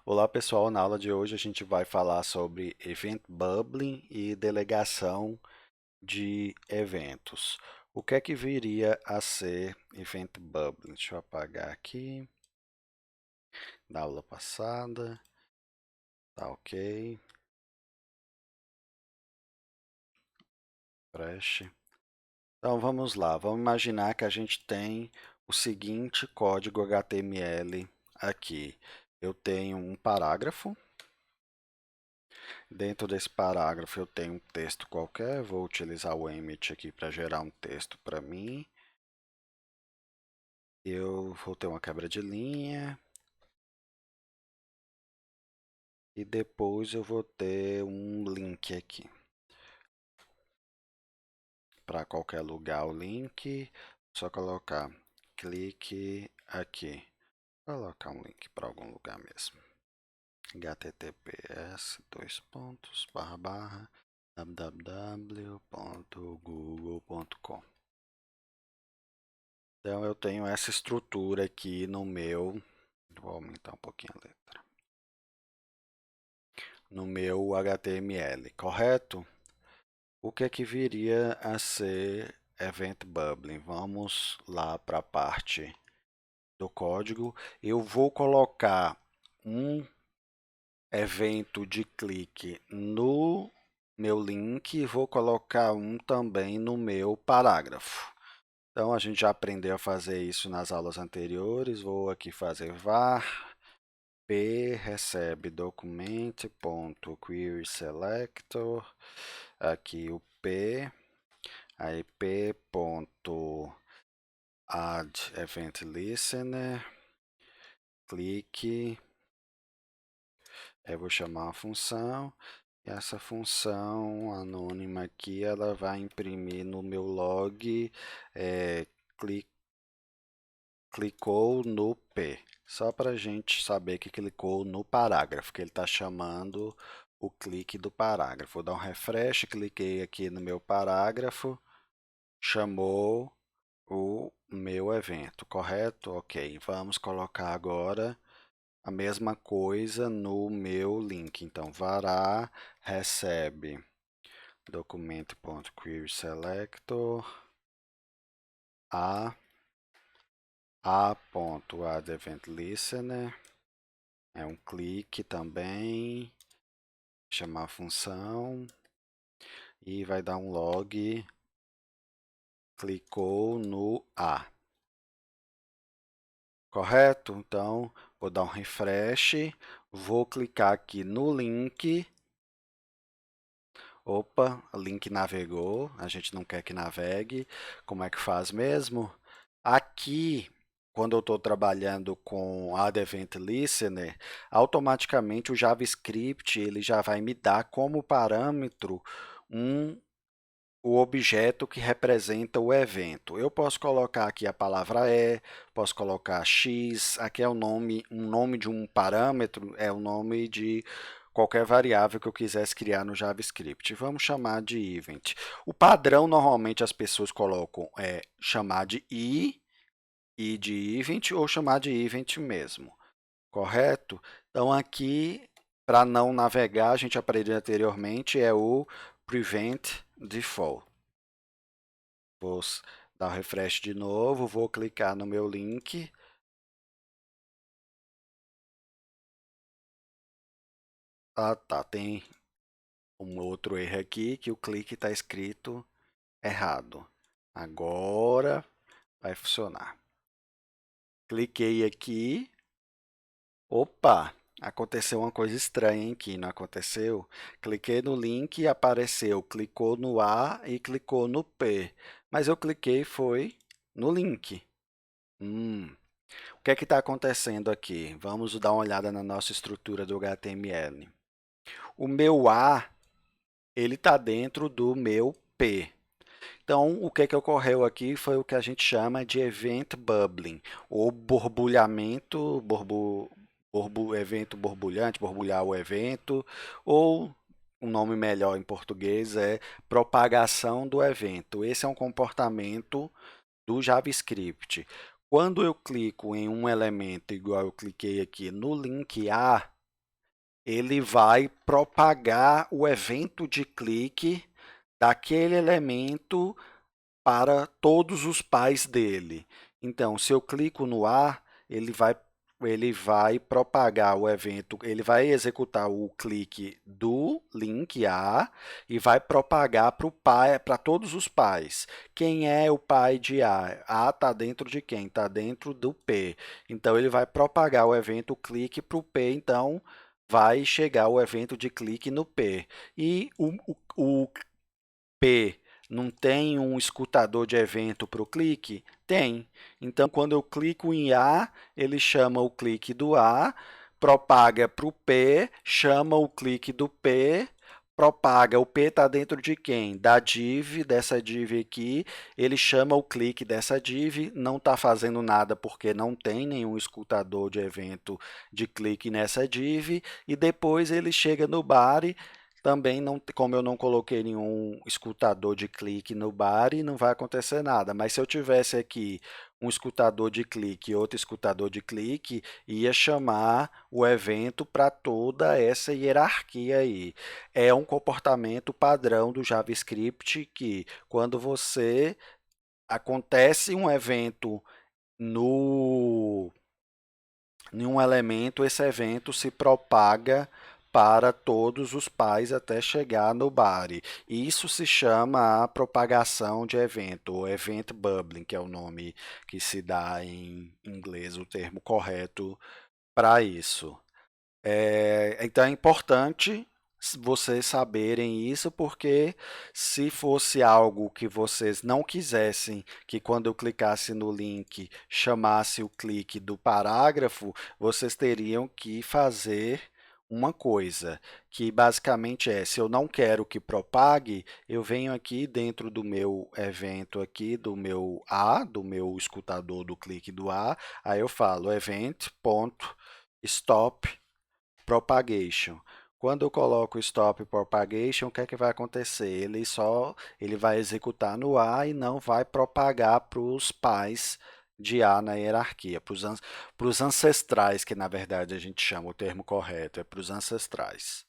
Olá pessoal, na aula de hoje a gente vai falar sobre Event Bubbling e delegação de eventos. O que é que viria a ser Event Bubbling? Deixa eu apagar aqui, da aula passada, tá ok, preste. Então vamos lá, vamos imaginar que a gente tem o seguinte código HTML aqui. Eu tenho um parágrafo. Dentro desse parágrafo eu tenho um texto qualquer, vou utilizar o Emmet aqui para gerar um texto para mim. Eu vou ter uma quebra de linha e depois eu vou ter um link aqui. Para qualquer lugar o link, só colocar clique aqui. Vou colocar um link para algum lugar mesmo. https://www.google.com. Então eu tenho essa estrutura aqui no meu, vou aumentar um pouquinho a letra, no meu HTML, correto? O que é que viria a ser Event Bubbling? Vamos lá para a parte do código. Eu vou colocar um evento de clique no meu link e vou colocar um também no meu parágrafo. Então, a gente já aprendeu a fazer isso nas aulas anteriores. Vou aqui fazer var p recebe document.querySelector, aqui o p, aí p.addEventListener, clique, eu vou chamar uma função, e essa função anônima aqui, ela vai imprimir no meu log, clicou no P, só para a gente saber que clicou no parágrafo, que ele está chamando o clique do parágrafo. Vou dar um refresh, cliquei aqui no meu parágrafo, chamou o meu evento, correto? Ok, vamos colocar agora a mesma coisa no meu link. Então, vará recebe documento.querySelector a.addEventListener, é um clique também, chamar a função e vai dar um log, clicou no A. Correto? Então, vou dar um refresh, vou clicar aqui no link. Opa, o link navegou, a gente não quer que navegue. Como é que faz mesmo? Aqui, quando eu estou trabalhando com Add Event Listener, automaticamente o JavaScript ele já vai me dar como parâmetro o objeto que representa o evento. Eu posso colocar aqui a palavra posso colocar x, aqui é um nome de um parâmetro, é o nome de qualquer variável que eu quisesse criar no JavaScript. Vamos chamar de event. O padrão, normalmente, as pessoas colocam chamar de i de event ou chamar de event mesmo, correto? Então, aqui, para não navegar, a gente aprendeu anteriormente, é o prevent default. Vou dar um refresh de novo, vou clicar no meu link. Ah, tá, tem um outro erro aqui, que o clique está escrito errado. Agora vai funcionar. Cliquei aqui. Opa, aconteceu uma coisa estranha aqui, não aconteceu? Cliquei no link e apareceu, clicou no A e clicou no P. Mas eu cliquei foi no link. O que é que está acontecendo aqui? Vamos dar uma olhada na nossa estrutura do HTML. O meu A, ele está dentro do meu P. Então, o que é que ocorreu aqui foi o que a gente chama de event bubbling, ou borbulhamento, evento borbulhante, borbulhar o evento, ou um nome melhor em português é propagação do evento. Esse é um comportamento do JavaScript. Quando eu clico em um elemento, igual eu cliquei aqui no link A, ele vai propagar o evento de clique daquele elemento para todos os pais dele. Então, se eu clico no A, ele vai propagar o evento, ele vai executar o clique do link A e vai propagar para o pai, para todos os pais. Quem é o pai de A? A está dentro de quem? Está dentro do P. Então, ele vai propagar o evento clique para o P, então vai chegar o evento de clique no P. E o P não tem um escutador de evento para o clique? Tem. Então, quando eu clico em A, ele chama o clique do A, propaga para o P, chama o clique do P, propaga. O P está dentro de quem? Da div, dessa div aqui. Ele chama o clique dessa div, não está fazendo nada porque não tem nenhum escutador de evento de clique nessa div. E depois ele chega no body. Também, não, como eu não coloquei nenhum escutador de clique no body, não vai acontecer nada. Mas se eu tivesse aqui um escutador de clique e outro escutador de clique, ia chamar o evento para toda essa hierarquia aí. É um comportamento padrão do JavaScript que, quando você acontece um evento no em um elemento, esse evento se propaga para todos os pais até chegar no body. Isso se chama a propagação de evento, ou event bubbling, que é o nome que se dá em inglês, o termo correto para isso. Então é importante vocês saberem isso, porque se fosse algo que vocês não quisessem que quando eu clicasse no link chamasse o clique do parágrafo, vocês teriam que fazer uma coisa, que basicamente é, se eu não quero que propague, eu venho aqui dentro do meu evento aqui, do meu A, do meu escutador do clique do A, aí eu falo event.stop propagation. Quando eu coloco stop propagation, o que é que vai acontecer? Ele vai executar no A e não vai propagar para os pais de A na hierarquia, para os ancestrais, que na verdade a gente chama o termo correto, é para os ancestrais.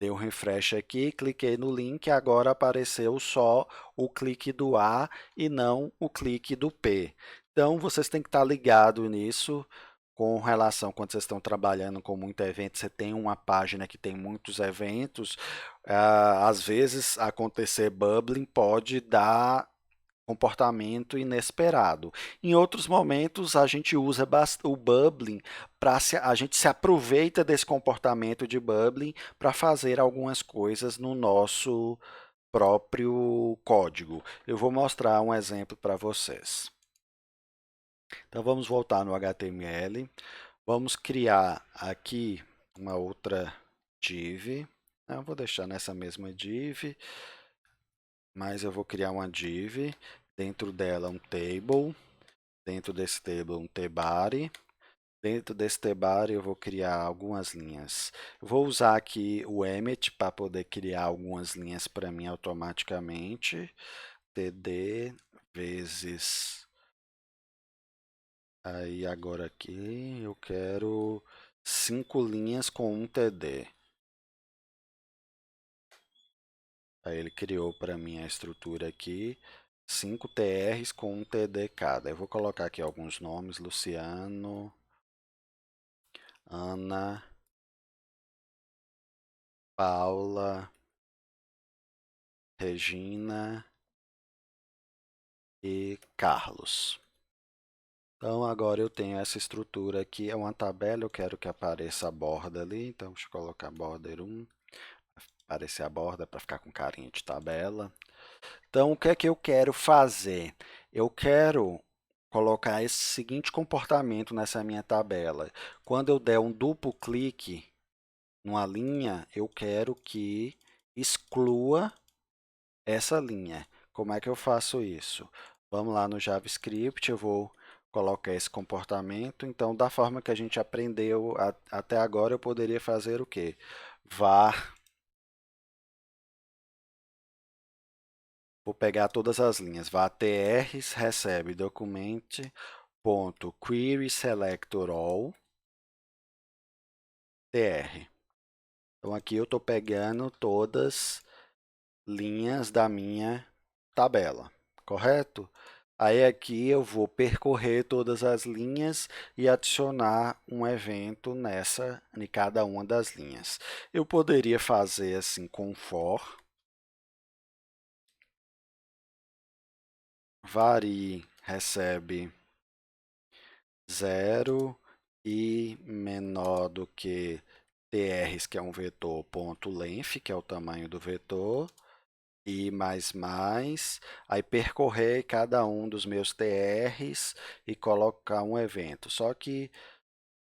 Dei um refresh aqui, cliquei no link, agora apareceu só o clique do A e não o clique do P. Então, vocês têm que estar ligados nisso com relação, quando vocês estão trabalhando com muito evento, você tem uma página que tem muitos eventos, às vezes acontecer bubbling pode dar comportamento inesperado. Em outros momentos, a gente usa o bubbling para a gente se aproveita desse comportamento de bubbling para fazer algumas coisas no nosso próprio código. Eu vou mostrar um exemplo para vocês. Então vamos voltar no HTML. Vamos criar aqui uma outra div. Eu vou deixar nessa mesma div, mas eu vou criar uma div, dentro dela um table, dentro desse table um tbody, dentro desse tbody eu vou criar algumas linhas. Eu vou usar aqui o Emmet para poder criar algumas linhas para mim automaticamente, td vezes, aí agora aqui eu quero 5 linhas com um td. Aí ele criou para mim a estrutura aqui, 5 TRs com um TD cada. Eu vou colocar aqui alguns nomes, Luciano, Ana, Paula, Regina e Carlos. Então agora eu tenho essa estrutura aqui, é uma tabela, eu quero que apareça a borda ali, então deixa eu colocar border 1, aparecer a borda para ficar com carinha de tabela. Então o que é que eu quero fazer? Eu quero colocar esse seguinte comportamento nessa minha tabela. Quando eu der um duplo clique numa linha, eu quero que exclua essa linha. Como é que eu faço isso? Vamos lá no JavaScript, eu vou colocar esse comportamento. Então, da forma que a gente aprendeu até agora, eu poderia fazer o quê? Var, vou pegar todas as linhas, var trs recebe document.querySelectorAll tr. Então, aqui eu estou pegando todas linhas da minha tabela, correto? Aí aqui eu vou percorrer todas as linhas e adicionar um evento em cada uma das linhas. Eu poderia fazer assim com for, vari recebe 0 e menor do que trs, que é um vetor, ponto length, que é o tamanho do vetor, e mais, aí percorrer cada um dos meus TRs e colocar um evento. Só que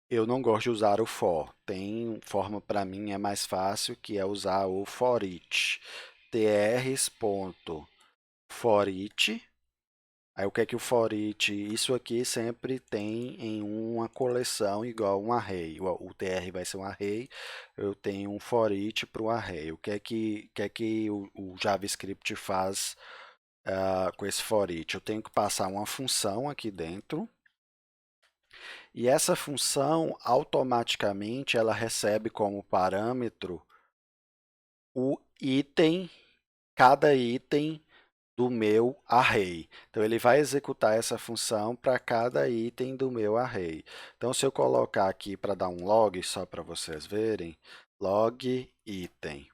eu não gosto de usar o for. Tem forma para mim é mais fácil, que é usar o for each. trs.for each. Aí o que é que o for each? Isso aqui sempre tem em uma coleção igual um array. O tr vai ser um array, eu tenho um for each para o array. O que é que o JavaScript faz com esse for each? Eu tenho que passar uma função aqui dentro, e essa função automaticamente ela recebe como parâmetro o item, cada item do meu array. Então, ele vai executar essa função para cada item do meu array. Então, se eu colocar aqui para dar um log, só para vocês verem, log item.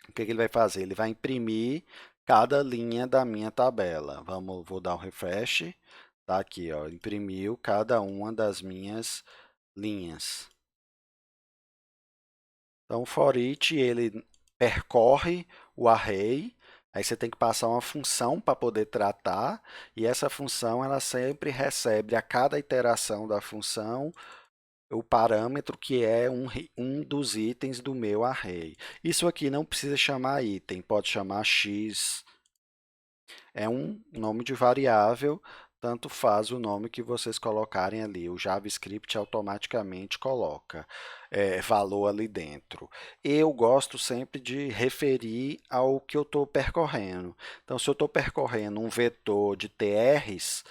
O que ele vai fazer? Ele vai imprimir cada linha da minha tabela. Vou dar um refresh. Tá aqui, ó, imprimiu cada uma das minhas linhas. Então, o for each, ele percorre o array, aí você tem que passar uma função para poder tratar, e essa função ela sempre recebe a cada iteração da função o parâmetro que é um dos itens do meu array. Isso aqui não precisa chamar item, pode chamar x, é um nome de variável, tanto faz o nome que vocês colocarem ali. O JavaScript automaticamente coloca valor ali dentro. Eu gosto sempre de referir ao que eu estou percorrendo. Então, se eu estou percorrendo um vetor de TRs,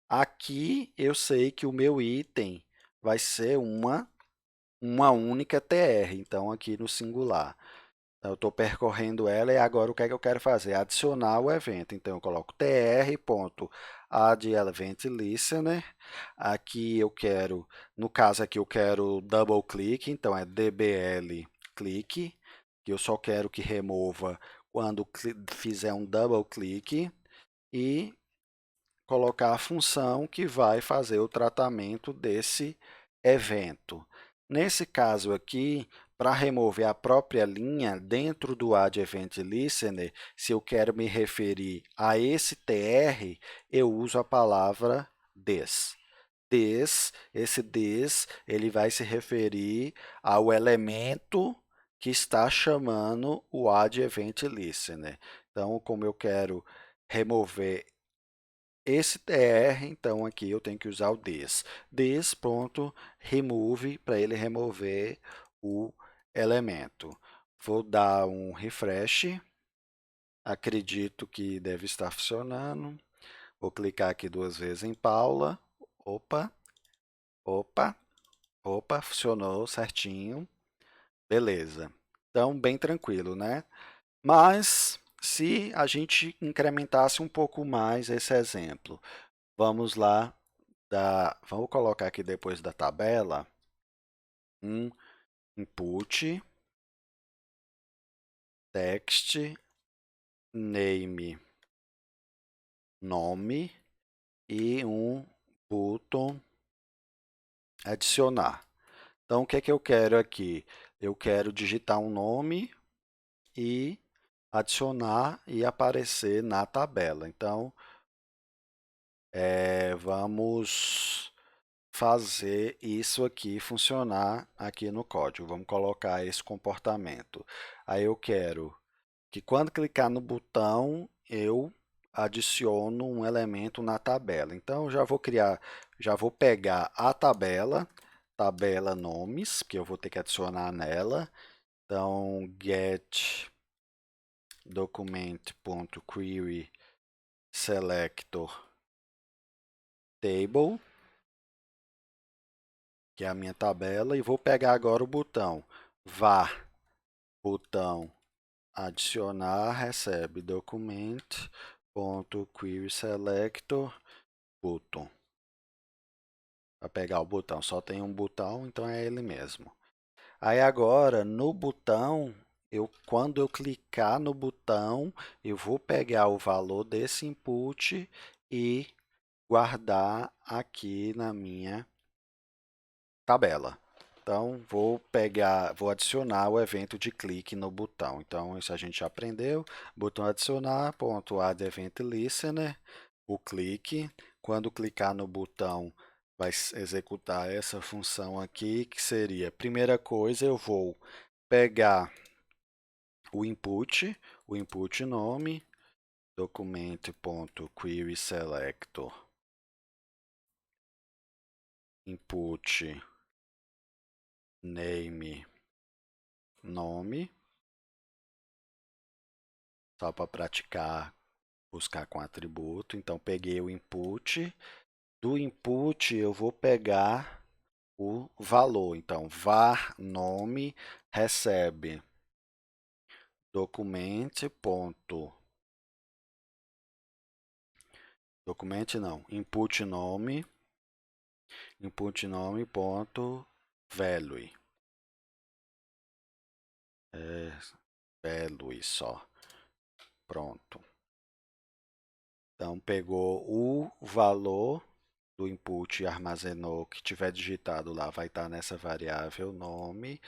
aqui eu sei que o meu item vai ser uma única TR, então aqui no singular. Eu estou percorrendo ela e agora o que é que eu quero fazer? Adicionar o evento. Então, eu coloco tr.addEventListener. Aqui eu quero, no caso aqui eu quero double click, então é dbl click, que eu só quero que remova quando fizer um double click, e colocar a função que vai fazer o tratamento desse evento. Nesse caso aqui, para remover a própria linha dentro do addEventListener, se eu quero me referir a esse tr, eu uso a palavra this. Esse this, ele vai se referir ao elemento que está chamando o addEventListener. Então, como eu quero remover esse tr, então aqui eu tenho que usar o this. This.remove para ele remover o elemento. Vou dar um refresh. Acredito que deve estar funcionando. Vou clicar aqui duas vezes em Paula. Opa, opa, opa, funcionou certinho. Beleza. Então, bem tranquilo, né? Mas, se a gente incrementasse um pouco mais esse exemplo, vamos lá. Vamos colocar aqui depois da tabela um input, text, name, nome, e um button adicionar. Então, o que é que eu quero aqui? Eu quero digitar um nome e adicionar e aparecer na tabela. Então, vamos fazer isso aqui funcionar aqui no código. Vamos colocar esse comportamento. Aí eu quero que quando clicar no botão, eu adiciono um elemento na tabela. Então, eu já vou pegar a tabela nomes, que eu vou ter que adicionar nela. Então, get document.query selector table, que é a minha tabela, e vou pegar agora o botão var botão adicionar recebe document.querySelector button. Para pegar o botão, só tem um botão, então é ele mesmo. Aí agora, no botão, quando eu clicar no botão, eu vou pegar o valor desse input e guardar aqui na minha tabela. Então, vou adicionar o evento de clique no botão. Então, isso a gente já aprendeu. Botão adicionar, ponto add event listener, o clique. Quando clicar no botão, vai executar essa função aqui, que seria, primeira coisa, eu vou pegar o input nome, document.querySelector, input name, nome, só para praticar, buscar com atributo. Então, peguei o input. Do input, eu vou pegar o valor. Então, var nome recebe input nome ponto value. Value só. Pronto. Então, pegou o valor do input e armazenou, que tiver digitado lá, vai estar nessa variável nome.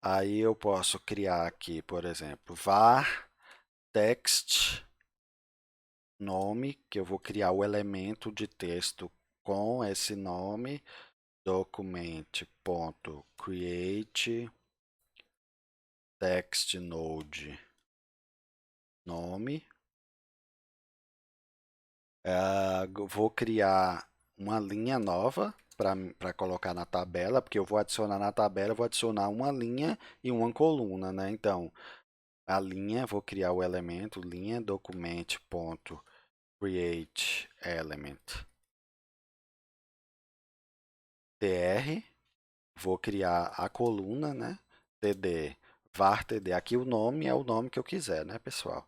Aí eu posso criar aqui, por exemplo, var text nome, que eu vou criar o elemento de texto com esse nome, document.create text node nome. Vou criar uma linha nova para colocar na tabela, porque eu vou adicionar na tabela, vou adicionar uma linha e uma coluna, né? Então, a linha, vou criar o elemento linha document.create element tr, vou criar a coluna, né? td var td, aqui o nome é o nome que eu quiser, né, pessoal?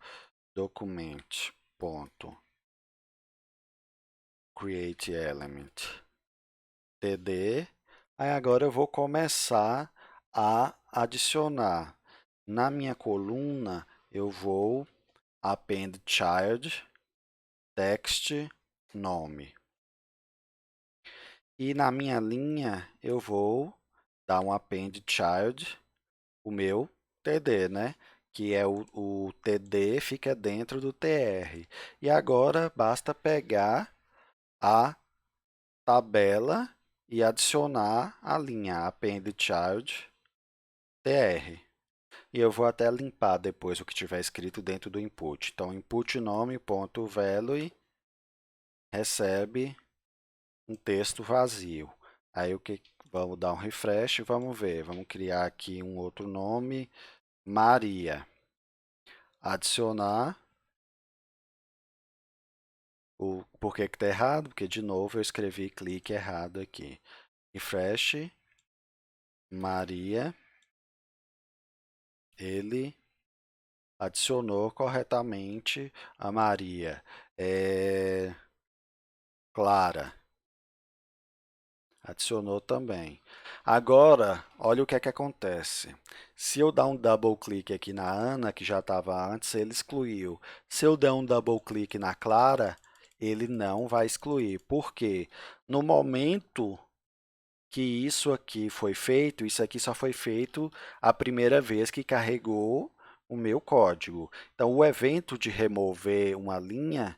Document.create element td. Aí agora eu vou começar a adicionar. Na minha coluna, eu vou append child text nome. E na minha linha, eu vou dar um append child, o meu TD, né? Que é o TD fica dentro do TR. E agora basta pegar a tabela e adicionar a linha append child tr. E eu vou até limpar depois o que tiver escrito dentro do input. Então, input nome.value recebe um texto vazio. Aí vamos dar um refresh e vamos ver. Vamos criar aqui um outro nome, Maria. Adicionar. Por que está errado? Porque, de novo, eu escrevi clique errado aqui. Refresh, Maria, ele adicionou corretamente a Maria. Clara, adicionou também. Agora, olha o que é que acontece. Se eu dar um double clique aqui na Ana, que já estava antes, ele excluiu. Se eu der um double clique na Clara, ele não vai excluir. Por quê? No momento que isso aqui foi feito, isso aqui só foi feito a primeira vez que carregou o meu código. Então, o evento de remover uma linha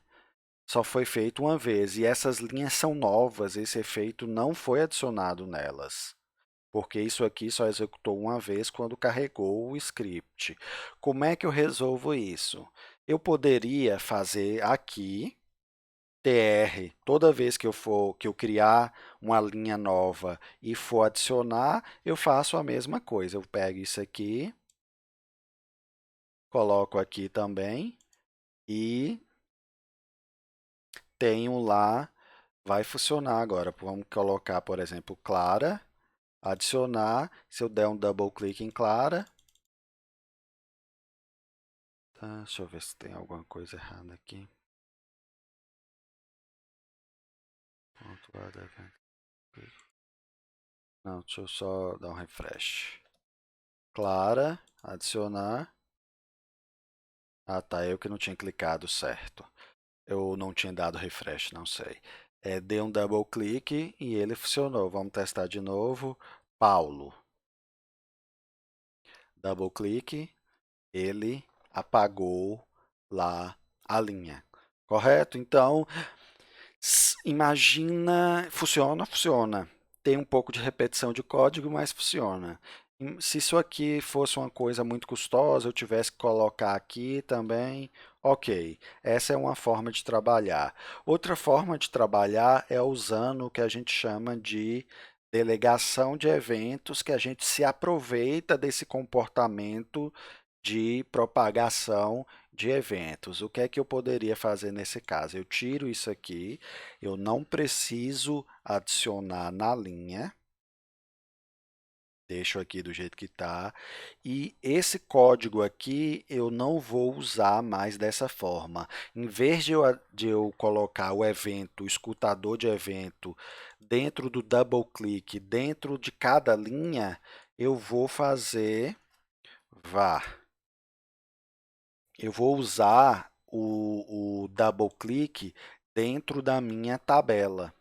só foi feito uma vez, e essas linhas são novas, esse efeito não foi adicionado nelas, porque isso aqui só executou uma vez quando carregou o script. Como é que eu resolvo isso? Eu poderia fazer aqui tr, toda vez que eu criar uma linha nova e for adicionar, eu faço a mesma coisa. Eu pego isso aqui, coloco aqui também e tenho lá, vai funcionar agora. Vamos colocar, por exemplo, Clara, adicionar, se eu der um double click em Clara, tá, deixa eu ver se tem alguma coisa errada aqui. Não, deixa eu só dar um refresh. Clara, adicionar. Ah, tá, eu que não tinha clicado certo. Eu não tinha dado refresh, não sei. Dei um double click e ele funcionou. Vamos testar de novo. Paulo. Double click, ele apagou lá a linha. Correto? Então, imagina, funciona. Tem um pouco de repetição de código, mas funciona. Se isso aqui fosse uma coisa muito custosa, eu tivesse que colocar aqui também, ok. Essa é uma forma de trabalhar. Outra forma de trabalhar é usando o que a gente chama de delegação de eventos, que a gente se aproveita desse comportamento de propagação de eventos. O que é que eu poderia fazer nesse caso? Eu tiro isso aqui, eu não preciso adicionar na linha, deixo aqui do jeito que está, e esse código aqui eu não vou usar mais dessa forma. Em vez de eu colocar o evento, o escutador de evento, dentro do double click, dentro de cada linha, eu vou fazer var. Eu vou usar o double click dentro da minha tabela.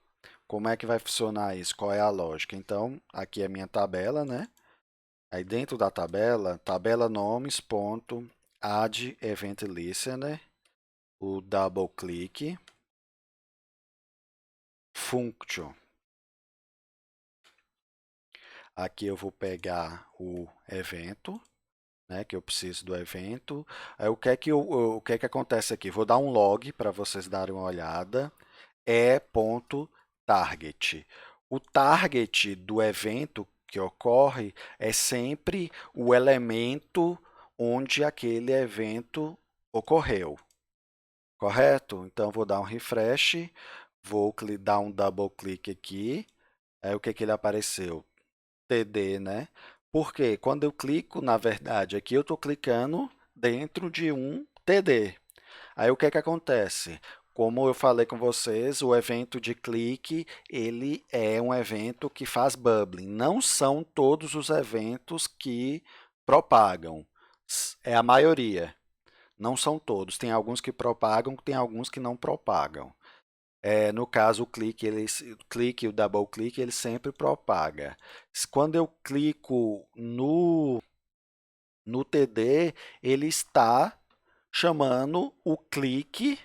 Como é que vai funcionar isso? Qual é a lógica? Então, aqui é a minha tabela, né? Aí dentro da tabela, tabela nomes, ponto, add event listener, o double click, function. Aqui eu vou pegar o evento, né, que eu preciso do evento. Aí o que é que acontece aqui? Vou dar um log para vocês darem uma olhada. Target. O target do evento que ocorre é sempre o elemento onde aquele evento ocorreu, correto? Então, vou dar um refresh, vou dar um double click aqui, aí o que ele apareceu? TD, né? Porque quando eu clico, na verdade, aqui eu estou clicando dentro de um TD. Aí o que é que acontece? Como eu falei com vocês, o evento de clique, ele é um evento que faz bubbling. Não são todos os eventos que propagam. É a maioria. Não são todos. Tem alguns que propagam, tem alguns que não propagam. No caso, o clique e o double click, ele sempre propaga. Quando eu clico no TD, ele está chamando o clique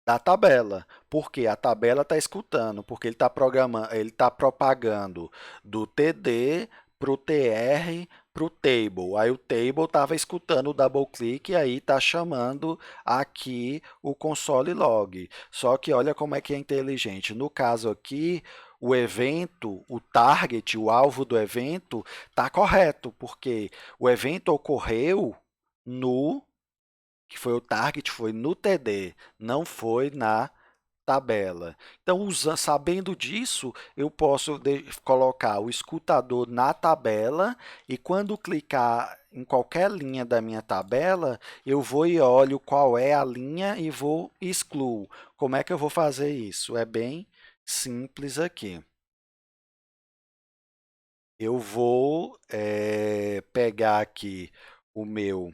da tabela, porque a tabela está escutando, porque ele está programando, ele está propagando do TD para o TR para o table. Aí o table estava escutando o double click e aí está chamando aqui o console log. Só que olha como é que é inteligente. No caso aqui, o evento, o target, o alvo do evento está correto, porque o evento ocorreu no que foi o target, foi no TD, não foi na tabela. Então, sabendo disso, eu posso colocar o escutador na tabela e quando clicar em qualquer linha da minha tabela, eu vou e olho qual é a linha e vou excluo. Como é que eu vou fazer isso? É bem simples aqui. Eu vou pegar aqui o meu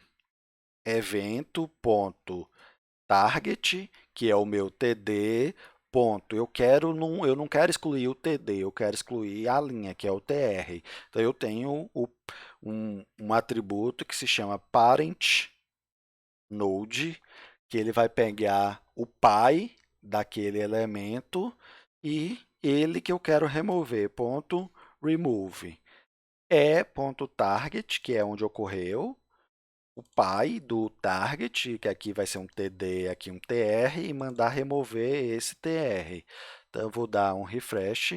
evento.target, que é o meu TD, ponto. Eu não quero excluir o TD, eu quero excluir a linha, que é o TR. Então, eu tenho um atributo que se chama parent node, que ele vai pegar o pai daquele elemento e ele que eu quero remover, ponto remove. Ponto target, que é onde ocorreu, o pai do target, que aqui vai ser um TD, aqui um TR, e mandar remover esse TR. Então, eu vou dar um refresh,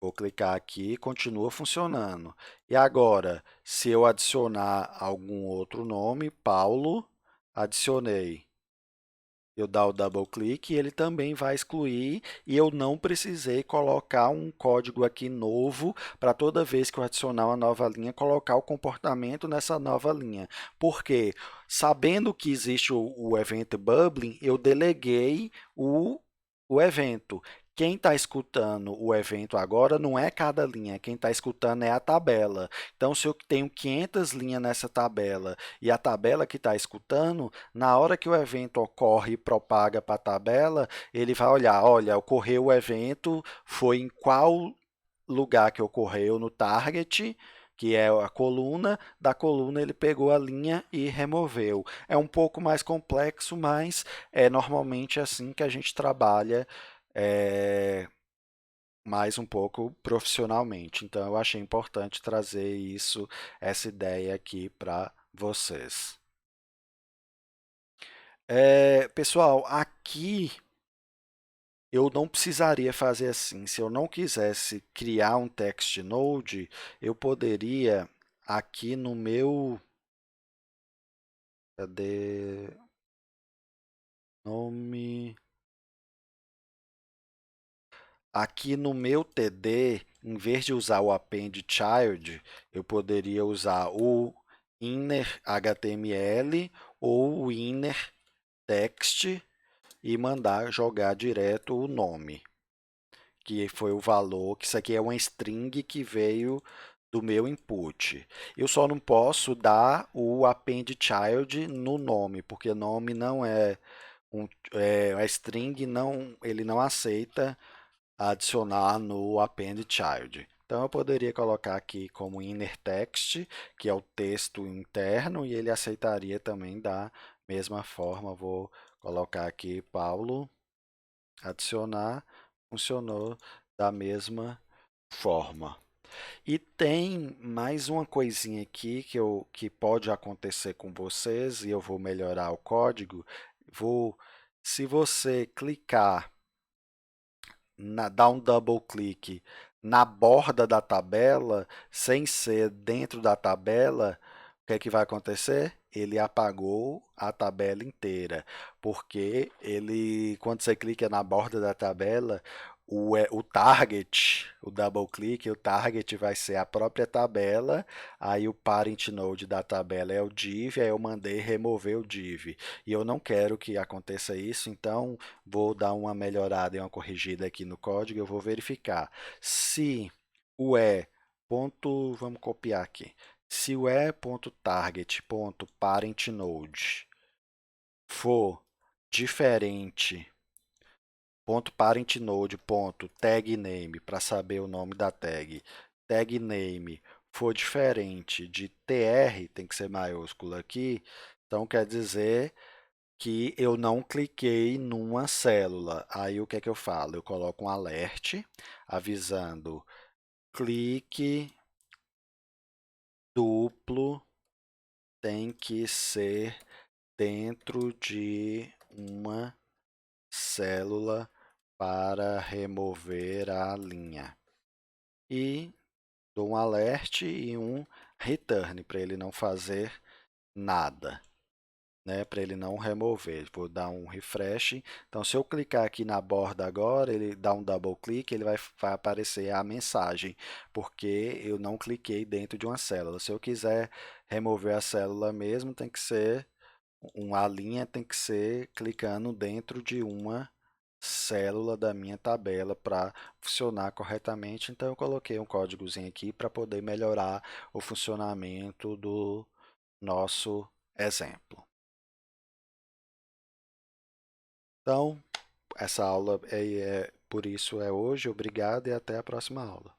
vou clicar aqui, continua funcionando. E agora, se eu adicionar algum outro nome, Paulo, adicionei. eu dar o double click, ele também vai excluir e eu não precisei colocar um código aqui novo para toda vez que eu adicionar uma nova linha, colocar o comportamento nessa nova linha. Porque, sabendo que existe o evento bubbling, eu deleguei o evento. Quem está escutando o evento agora não é cada linha, quem está escutando é a tabela. Então, se eu tenho 500 linhas nessa tabela e a tabela que está escutando, na hora que o evento ocorre e propaga para a tabela, ele vai olhar, olha, ocorreu o evento, foi em qual lugar que ocorreu no target, que é a coluna, da coluna ele pegou a linha e removeu. É um pouco mais complexo, mas é normalmente assim que a gente trabalha é, mais um pouco profissionalmente. Então eu achei importante trazer isso, essa ideia aqui para vocês. Pessoal, aqui eu não precisaria fazer assim. Se eu não quisesse criar um text node, eu poderia aqui no meu, cadê? Nome. Aqui no meu TD, em vez de usar o append child, eu poderia usar o inner HTML ou o inner text e mandar jogar direto o nome, que foi o valor, que isso aqui é uma string que veio do meu input. Eu só não posso dar o append child no nome, porque nome não é a string não, ele não aceita adicionar no append child. Então eu poderia colocar aqui como inner text, que é o texto interno, e ele aceitaria também da mesma forma. Vou colocar aqui Paulo, adicionar, funcionou da mesma forma. E tem mais uma coisinha aqui que pode acontecer com vocês, e eu vou melhorar o código. Se você clicar dar um double click na borda da tabela, sem ser dentro da tabela, o que é que vai acontecer? Ele apagou a tabela inteira, porque ele, quando você clica na borda da tabela, o target, o double click, o target vai ser a própria tabela, aí o parent node da tabela é o div, aí eu mandei remover o div. E eu não quero que aconteça isso, então vou dar uma melhorada e uma corrigida aqui no código, eu vou verificar se o vamos copiar aqui, se o e.target.parentNode for diferente, .parentNode.tagName, para saber o nome da tag, tagName for diferente de tr, tem que ser maiúsculo aqui, então quer dizer que eu não cliquei numa célula. Aí o que é que eu falo? Eu coloco um alert avisando clique duplo tem que ser dentro de uma célula para remover a linha. E dou um alert e um return para ele não fazer nada. Né, para ele não remover. Vou dar um refresh. Então, se eu clicar aqui na borda agora, ele dá um double click, ele vai aparecer a mensagem, porque eu não cliquei dentro de uma célula. Se eu quiser remover a célula mesmo, tem que ser uma linha, tem que ser clicando dentro de uma célula da minha tabela para funcionar corretamente. Então, eu coloquei um códigozinho aqui para poder melhorar o funcionamento do nosso exemplo. Então, essa aula por isso é hoje. Obrigado e até a próxima aula.